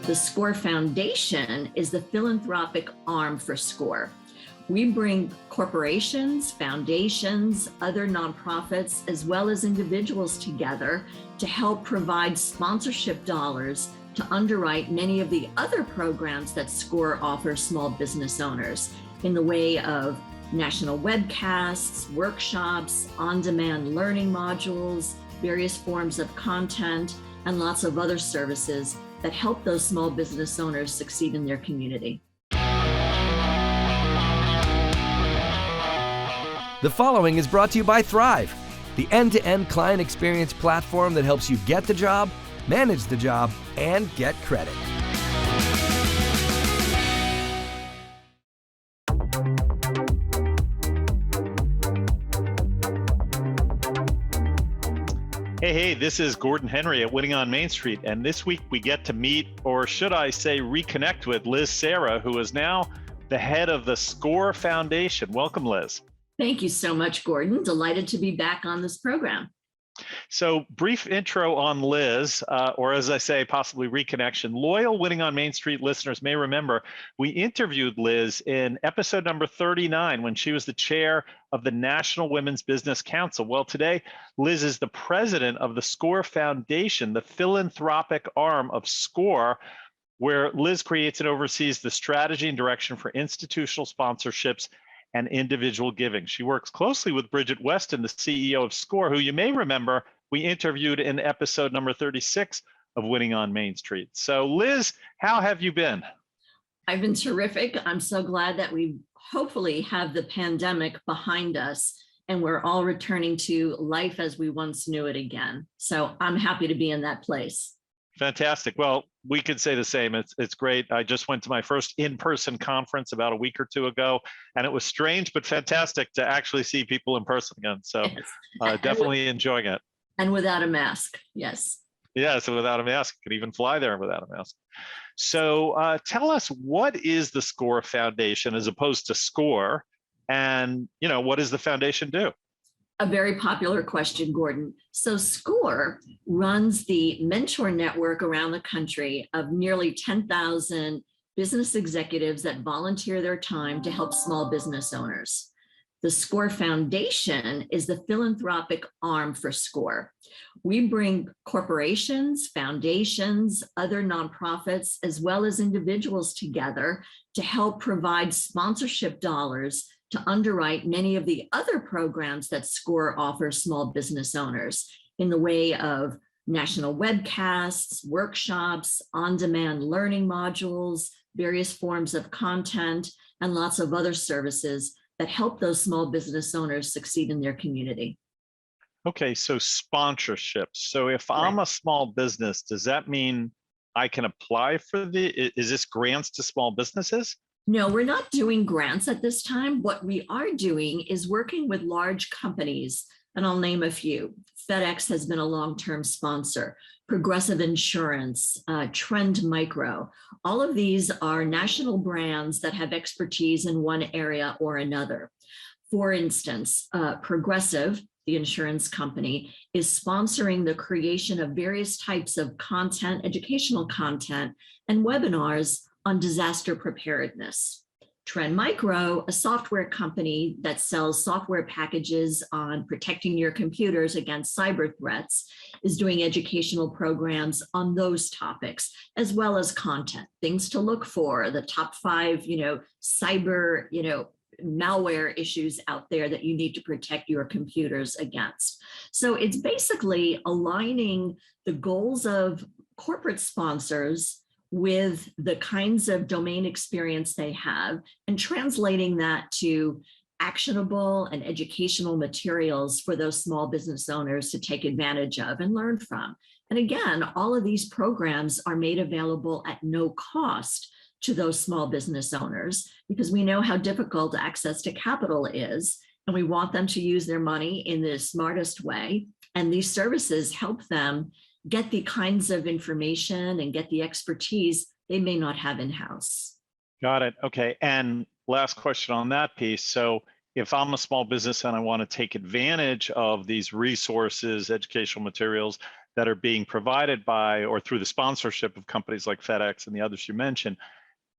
The SCORE Foundation is the philanthropic arm for SCORE. We bring corporations, foundations, other nonprofits, as well as individuals together to help provide sponsorship dollars to underwrite many of the other programs that SCORE offers small business owners in the way of national webcasts, workshops, on-demand learning modules, various forms of content, and lots of other services that help those small business owners succeed in their community. The following is brought to you by Thryv, the end-to-end client experience platform that helps you get the job, manage the job, and get credit. Hey, this is Gordon Henry at Winning on Main Street, and this week we get to meet, or should I say reconnect with, Liz Sara, who is now the head of the SCORE Foundation. Welcome, Liz. Thank you so much, Gordon. Delighted to be back on this program. So, brief intro on Liz, or as I say, possibly reconnection. Loyal Winning on Main Street listeners may remember we interviewed Liz in episode number 39 when she was the chair of the National Women's Business Council. Well, today, Liz is the president of the SCORE Foundation, the philanthropic arm of SCORE, where Liz creates and oversees the strategy and direction for institutional sponsorships and individual giving. She works closely with Bridget Weston, the CEO of SCORE, who you may remember we interviewed in episode number 36 of Winning on Main Street. So Liz, how have you been? I've been terrific. I'm so glad that we hopefully have the pandemic behind us and we're all returning to life as we once knew it again. So I'm happy to be in that place. Fantastic. Well, we could say the same. It's great. I just went to my first in-person conference about a week or two ago, and it was strange but fantastic to actually see people in person again. So Yes. definitely enjoying it. And without a mask, yes. Yeah, so without a mask, could even fly there without a mask. So tell us, what is the SCORE Foundation as opposed to SCORE, and what does the foundation do? A very popular question, Gordon. So SCORE runs the mentor network around the country of nearly 10,000 business executives that volunteer their time to help small business owners. The SCORE Foundation is the philanthropic arm for SCORE. We bring corporations, foundations, other nonprofits, as well as individuals together to help provide sponsorship dollars to underwrite many of the other programs that SCORE offers small business owners in the way of national webcasts, workshops, on-demand learning modules, various forms of content, and lots of other services that help those small business owners succeed in their community. Okay, so sponsorships. So if I'm a small business, does that mean I can apply for is this grants to small businesses? No, we're not doing grants at this time. What we are doing is working with large companies, and I'll name a few. FedEx has been a long-term sponsor, Progressive Insurance, Trend Micro. All of these are national brands that have expertise in one area or another. For instance, Progressive, the insurance company, is sponsoring the creation of various types of content, educational content, and webinars on disaster preparedness. Trend Micro, a software company that sells software packages on protecting your computers against cyber threats, is doing educational programs on those topics, as well as content, things to look for, the top 5, cyber, malware issues out there that you need to protect your computers against. So it's basically aligning the goals of corporate sponsors with the kinds of domain experience they have and translating that to actionable and educational materials for those small business owners to take advantage of and learn from. And again, all of these programs are made available at no cost to those small business owners because we know how difficult access to capital is, and we want them to use their money in the smartest way. And these services help them get the kinds of information and get the expertise they may not have in-house. Got it. Okay. And last question on that piece. So if I'm a small business and I want to take advantage of these resources, educational materials, that are being provided by or through the sponsorship of companies like FedEx and the others you mentioned,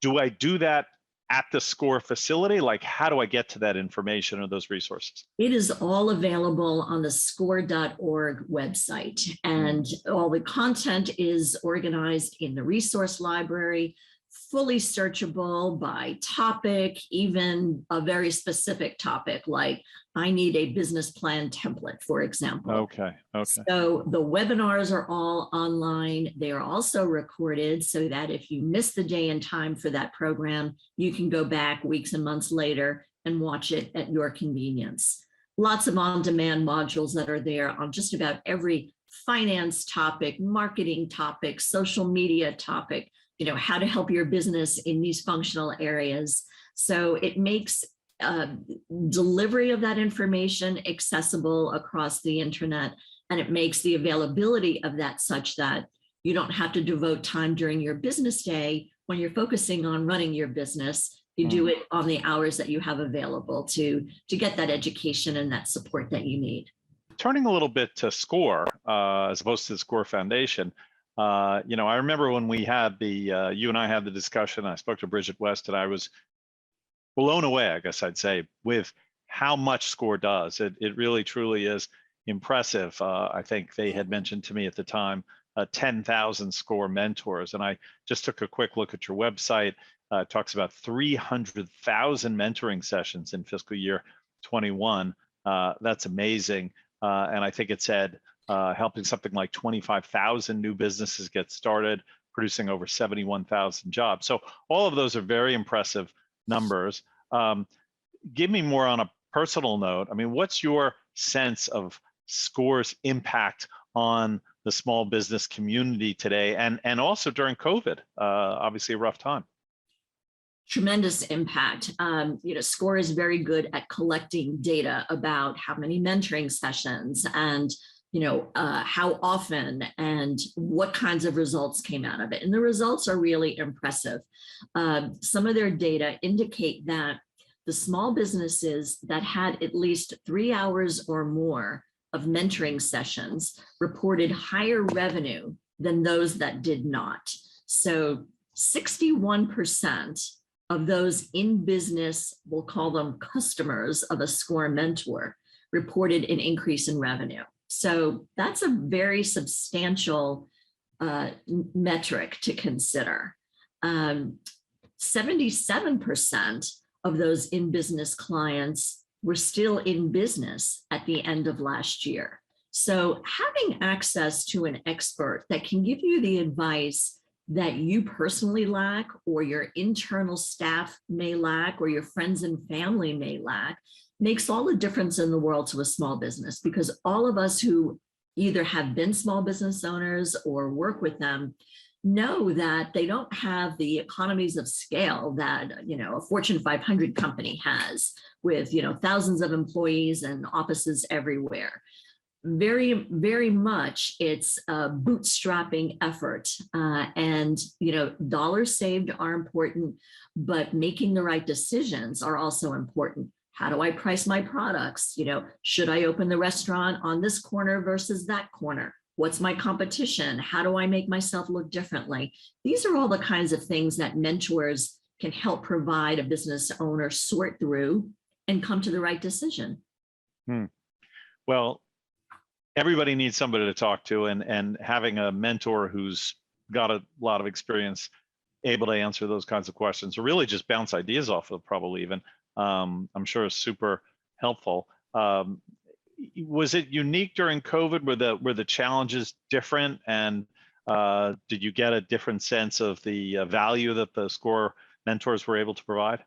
do I do that at the SCORE facility? Like, how do I get to that information or those resources? It is all available on the score.org website, and all the content is organized in the resource library, fully searchable by topic, even a very specific topic like I need a business plan template, for example. Okay. So the webinars are all online. They are also recorded so that if you miss the day and time for that program, you can go back weeks and months later and watch it at your convenience. Lots of on-demand modules that are there on just about every finance topic, marketing topic, social media topic, how to help your business in these functional areas. So it makes delivery of that information accessible across the internet, and it makes the availability of that such that you don't have to devote time during your business day when you're focusing on running your business. You do it on the hours that you have available to get that education and that support that you need. Turning a little bit to SCORE, as opposed to the SCORE Foundation, I remember when we had you and I had the discussion, I spoke to Bridget West, and I was blown away, I guess I'd say, with how much SCORE does. It really, truly is impressive. I think they had mentioned to me at the time 10,000 SCORE mentors, and I just took a quick look at your website. It talks about 300,000 mentoring sessions in fiscal year 21. That's amazing. And I think it said helping something like 25,000 new businesses get started, producing over 71,000 jobs. So all of those are very impressive numbers. Give me more on a personal note. I mean, what's your sense of SCORE's impact on the small business community today, and also during COVID? Obviously a rough time. Tremendous impact. SCORE is very good at collecting data about how many mentoring sessions and how often and what kinds of results came out of it. And the results are really impressive. Some of their data indicate that the small businesses that had at least 3 hours or more of mentoring sessions reported higher revenue than those that did not. So 61% of those in business, we'll call them customers of a SCORE mentor, reported an increase in revenue. So that's a very substantial metric to consider. 77% of those in-business clients were still in business at the end of last year. So having access to an expert that can give you the advice that you personally lack, or your internal staff may lack, or your friends and family may lack, makes all the difference in the world to a small business, because all of us who either have been small business owners or work with them know that they don't have the economies of scale that a Fortune 500 company has with thousands of employees and offices everywhere. Very, very much it's a bootstrapping effort, and dollars saved are important, but making the right decisions are also important. How do I price my products? Should I open the restaurant on this corner versus that corner? What's my competition? How do I make myself look differently? These are all the kinds of things that mentors can help provide a business owner sort through and come to the right decision. Well, everybody needs somebody to talk to, and having a mentor who's got a lot of experience, able to answer those kinds of questions, or really just bounce ideas off of, probably even, I'm sure is super helpful. Was it unique during COVID? Were the challenges different, and did you get a different sense of the value that the SCORE mentors were able to provide?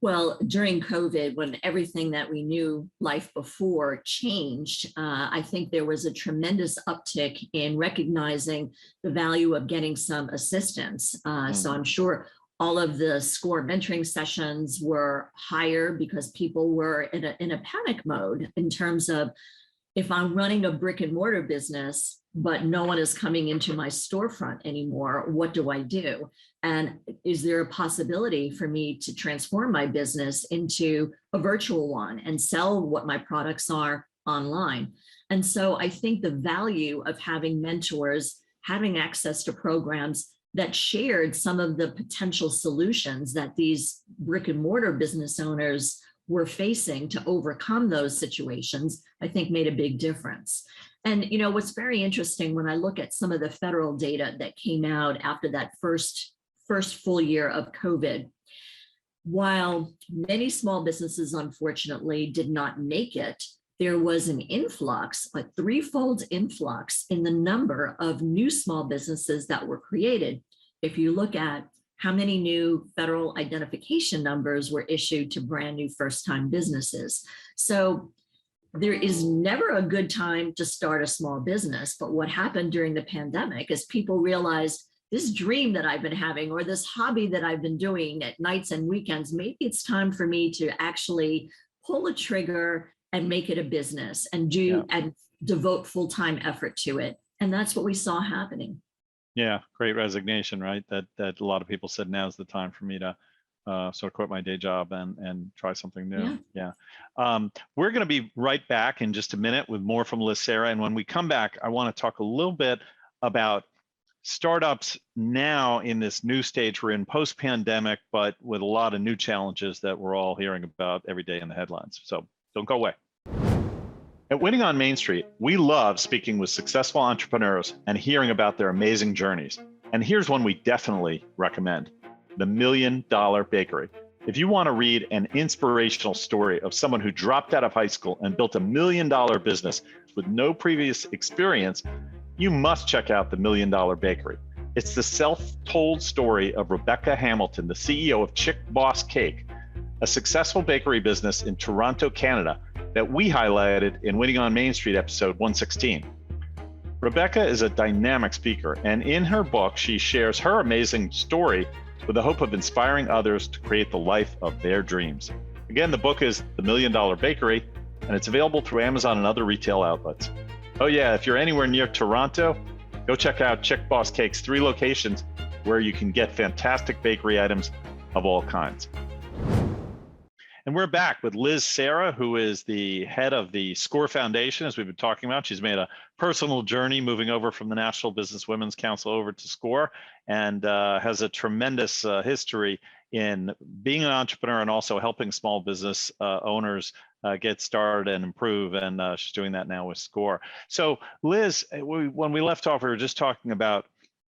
Well, during COVID, when everything that we knew life before changed, I think there was a tremendous uptick in recognizing the value of getting some assistance. So I'm sure all of the SCORE mentoring sessions were higher because people were in a panic mode in terms of, if I'm running a brick and mortar business, but no one is coming into my storefront anymore, what do I do? And is there a possibility for me to transform my business into a virtual one and sell what my products are online? And so I think the value of having mentors, having access to programs that shared some of the potential solutions that these brick and mortar business owners were facing to overcome those situations, I think made a big difference. And what's very interesting when I look at some of the federal data that came out after that first full year of COVID, while many small businesses unfortunately did not make it, there was an influx, a threefold influx in the number of new small businesses that were created. If you look at how many new federal identification numbers were issued to brand new first-time businesses. So there is never a good time to start a small business, but what happened during the pandemic is people realized this dream that I've been having or this hobby that I've been doing at nights and weekends, maybe it's time for me to actually pull a trigger and make it a business and and devote full-time effort to it. And that's what we saw happening. Yeah, great resignation, right? That a lot of people said now's the time for me to sort of quit my day job and try something new. Yeah. We're going to be right back in just a minute with more from Liz Sara. And when we come back, I want to talk a little bit about startups now in this new stage we're in post-pandemic, but with a lot of new challenges that we're all hearing about every day in the headlines. So don't go away. At Winning on Main Street, we love speaking with successful entrepreneurs and hearing about their amazing journeys. And here's one we definitely recommend: The $1 Million Bakery. If you want to read an inspirational story of someone who dropped out of high school and built $1 million business with no previous experience, you must check out The $1 Million Bakery. It's the self-told story of Rebecca Hamilton, the CEO of Chick Boss Cake, a successful bakery business in Toronto, Canada, that we highlighted in Winning on Main Street episode 116. Rebecca is a dynamic speaker, and in her book, she shares her amazing story with the hope of inspiring others to create the life of their dreams. Again, the book is The $1 Million Bakery, and it's available through Amazon and other retail outlets. Oh yeah, if you're anywhere near Toronto, go check out Chick Boss Cake's 3 locations where you can get fantastic bakery items of all kinds. And we're back with Liz Sara, who is the head of the SCORE Foundation, as we've been talking about. She's made a personal journey moving over from the National Business Women's Council over to SCORE, and has a tremendous history in being an entrepreneur and also helping small business owners get started and improve. And she's doing that now with SCORE. So Liz, when we left off, we were just talking about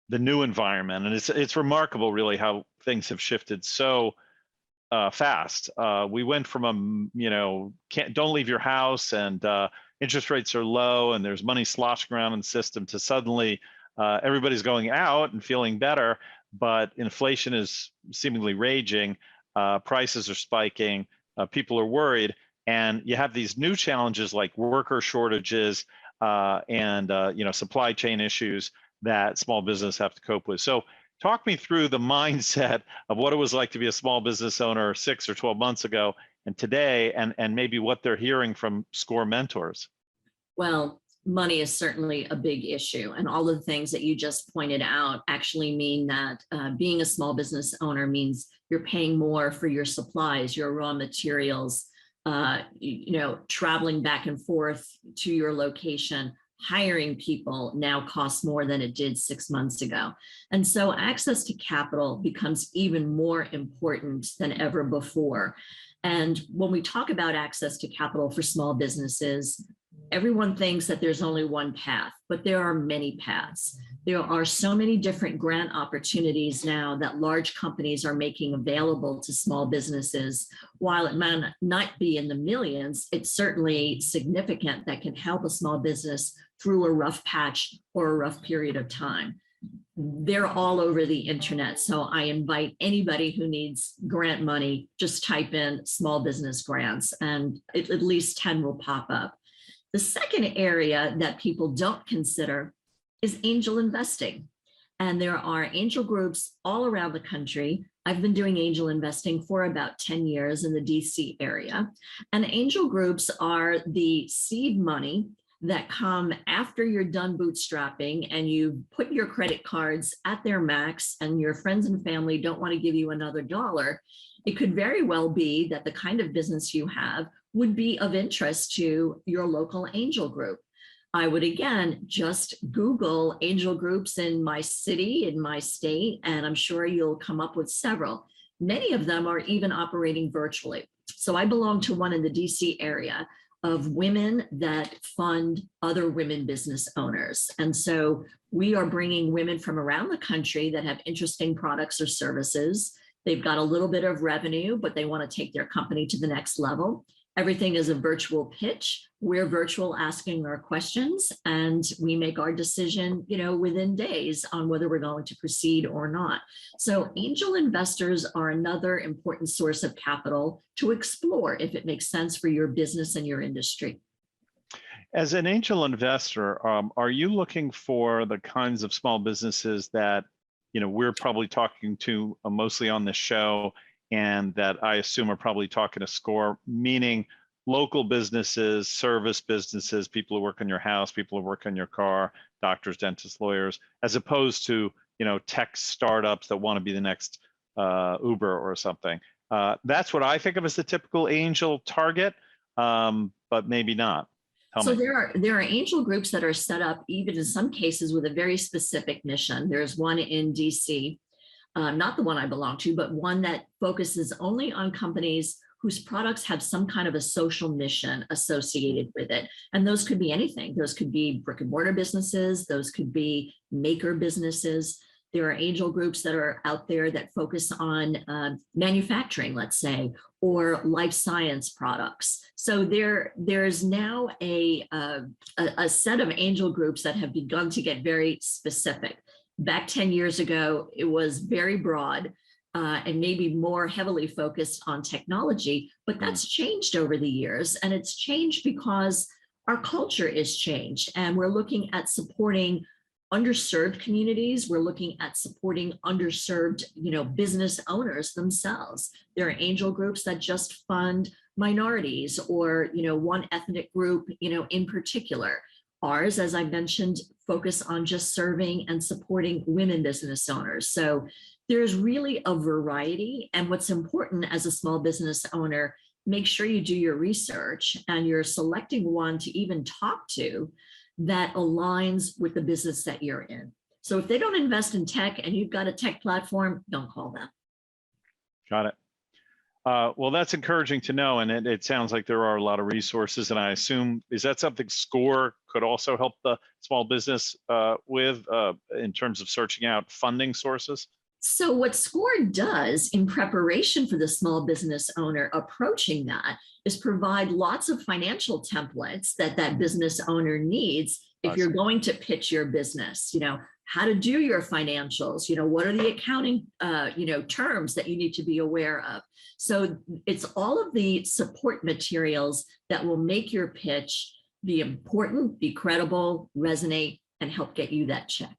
the new environment, and it's remarkable really how things have shifted so fast. We went from don't leave your house, and interest rates are low, and there's money sloshing around in the system, to suddenly everybody's going out and feeling better, but inflation is seemingly raging, prices are spiking, people are worried, and you have these new challenges like worker shortages and supply chain issues that small business have to cope with. So talk me through the mindset of what it was like to be a small business owner 6 or 12 months ago and today, and maybe what they're hearing from SCORE mentors. Well, money is certainly a big issue. And all of the things that you just pointed out actually mean that being a small business owner means you're paying more for your supplies, your raw materials, traveling back and forth to your location. Hiring people now costs more than it did 6 months ago. And so access to capital becomes even more important than ever before. And when we talk about access to capital for small businesses, everyone thinks that there's only one path, but there are many paths. There are so many different grant opportunities now that large companies are making available to small businesses. While it might not be in the millions, it's certainly significant that can help a small business through a rough patch or a rough period of time. They're all over the internet. So I invite anybody who needs grant money, just type in small business grants and at least 10 will pop up. The second area that people don't consider is angel investing. And there are angel groups all around the country. I've been doing angel investing for about 10 years in the DC area. And angel groups are the seed money that come after you're done bootstrapping and you put your credit cards at their max and your friends and family don't want to give you another dollar. It could very well be that the kind of business you have would be of interest to your local angel group. I would again just Google angel groups in my city, in my state, and I'm sure you'll come up with several. Many of them are even operating virtually. So I belong to one in the DC area of women that fund other women business owners. And so we are bringing women from around the country that have interesting products or services. They've got a little bit of revenue, but they want to take their company to the next level. Everything is a virtual pitch. We're virtual asking our questions, and we make our decision, within days on whether we're going to proceed or not. So angel investors are another important source of capital to explore if it makes sense for your business and your industry. As an angel investor, are you looking for the kinds of small businesses that, we're probably talking to mostly on this show, and that I assume are probably talking to SCORE, meaning local businesses, service businesses, people who work on your house, people who work on your car, doctors, dentists, lawyers, as opposed to, tech startups that want to be the next Uber or something? That's what I think of as the typical angel target, but maybe not. So there are angel groups that are set up, even in some cases, with a very specific mission. There's one in DC, not the one I belong to, but one that focuses only on companies whose products have some kind of a social mission associated with it. And those could be anything. Those could be brick and mortar businesses. Those could be maker businesses. There are angel groups that are out there that focus on manufacturing, let's say, or life science products. So there's now a set of angel groups that have begun to get very specific. Back 10 years ago, it was very broad and maybe more heavily focused on technology, but that's changed over the years. And it's changed because our culture is changed, and we're looking at supporting underserved communities. We're looking at supporting underserved, business owners themselves. There are angel groups that just fund minorities or, one ethnic group, in particular. Ours, as I mentioned, focus on just serving and supporting women business owners. So there's really a variety. And what's important as a small business owner, make sure you do your research and you're selecting one to even talk to that aligns with the business that you're in. So if they don't invest in tech and you've got a tech platform, don't call them. Got it. Well, that's encouraging to know. And it sounds like there are a lot of resources. And I assume, is that something SCORE could also help the small business with in terms of searching out funding sources? So what SCORE does in preparation for the small business owner approaching that is provide lots of financial templates that business owner needs if you're going to pitch your business, how to do your financials, what are the accounting, terms that you need to be aware of. So it's all of the support materials that will make your pitch be important, be credible, resonate, and help get you that check.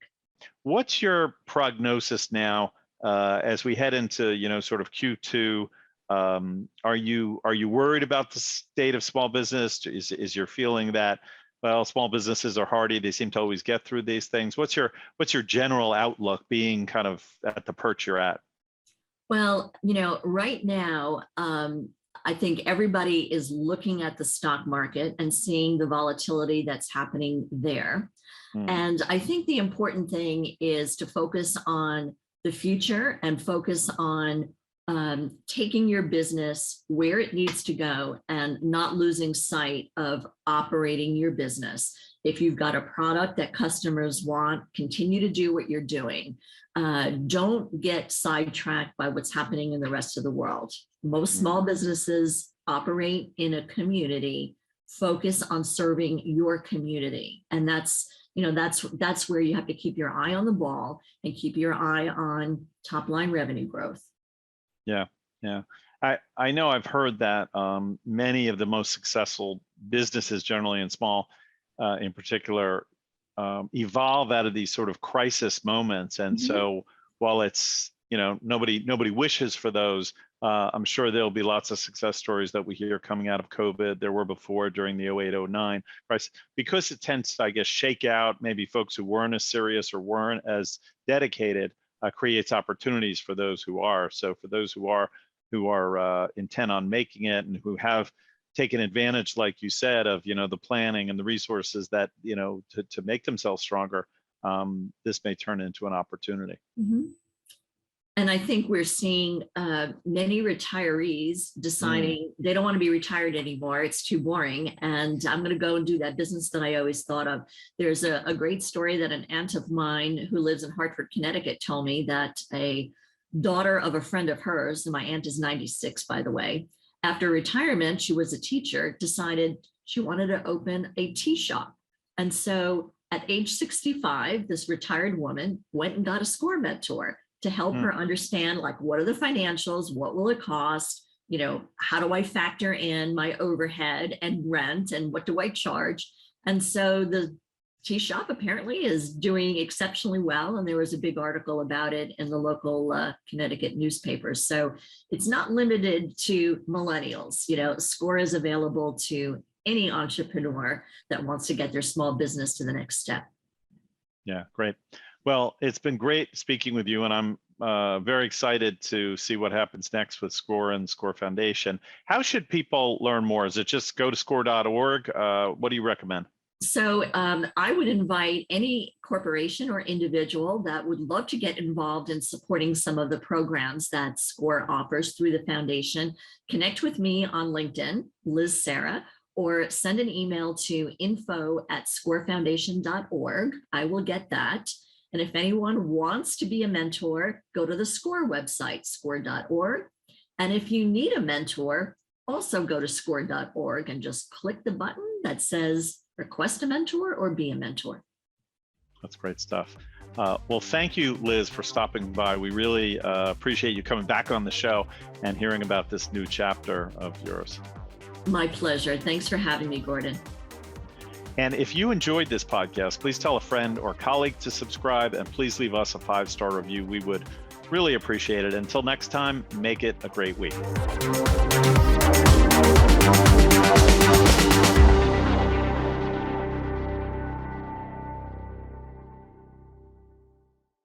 What's your prognosis now as we head into sort of Q2? Are you worried about the state of small business? Is your feeling that, well, small businesses are hardy, they seem to always get through these things? What's your general outlook, being kind of at the perch you're at? Well, right now, I think everybody is looking at the stock market and seeing the volatility that's happening there. And I think the important thing is to focus on the future and focus on taking your business where it needs to go and not losing sight of operating your business. If you've got a product that customers want, continue to do what you're doing. Don't get sidetracked by what's happening in the rest of the world. Most small businesses operate in a community. Focus on serving your community. And that's where you have to keep your eye on the ball and keep your eye on top line revenue growth. Yeah. I know I've heard that many of the most successful businesses, generally in small in particular, evolve out of these sort of crisis moments. And so while it's, nobody wishes for those, I'm sure there'll be lots of success stories that we hear coming out of COVID. There were before during the 08-09 crisis, because it tends to, I guess, shake out maybe folks who weren't as serious or weren't as dedicated, creates opportunities for those who are. So for those who are intent on making it and who have taken advantage, like you said, of, the planning and the resources that, to make themselves stronger, this may turn into an opportunity. Mhm. And I think we're seeing many retirees deciding they don't want to be retired anymore. It's too boring. And I'm going to go and do that business that I always thought of. There's a great story that an aunt of mine who lives in Hartford, Connecticut, told me that a daughter of a friend of hers, and my aunt is 96, by the way, after retirement, she was a teacher, decided she wanted to open a tea shop. And so at age 65, this retired woman went and got a SCORE mentor to help her understand, like, what are the financials? What will it cost? How do I factor in my overhead and rent, and what do I charge? And so the tea shop apparently is doing exceptionally well. And there was a big article about it in the local Connecticut newspapers. So it's not limited to millennials. SCORE is available to any entrepreneur that wants to get their small business to the next step. Yeah, great. Well, it's been great speaking with you, and I'm very excited to see what happens next with SCORE and SCORE Foundation. How should people learn more? Is it just go to score.org? What do you recommend? So I would invite any corporation or individual that would love to get involved in supporting some of the programs that SCORE offers through the foundation. Connect with me on LinkedIn, Liz Sara, or send an email to info@scorefoundation.org. I will get that. And if anyone wants to be a mentor, go to the SCORE website, score.org. And if you need a mentor, also go to score.org and just click the button that says request a mentor or be a mentor. That's great stuff. Well, thank you, Liz, for stopping by. We really appreciate you coming back on the show and hearing about this new chapter of yours. My pleasure. Thanks for having me, Gordon. And if you enjoyed this podcast, please tell a friend or colleague to subscribe, and please leave us a 5-star review. We would really appreciate it. Until next time, make it a great week.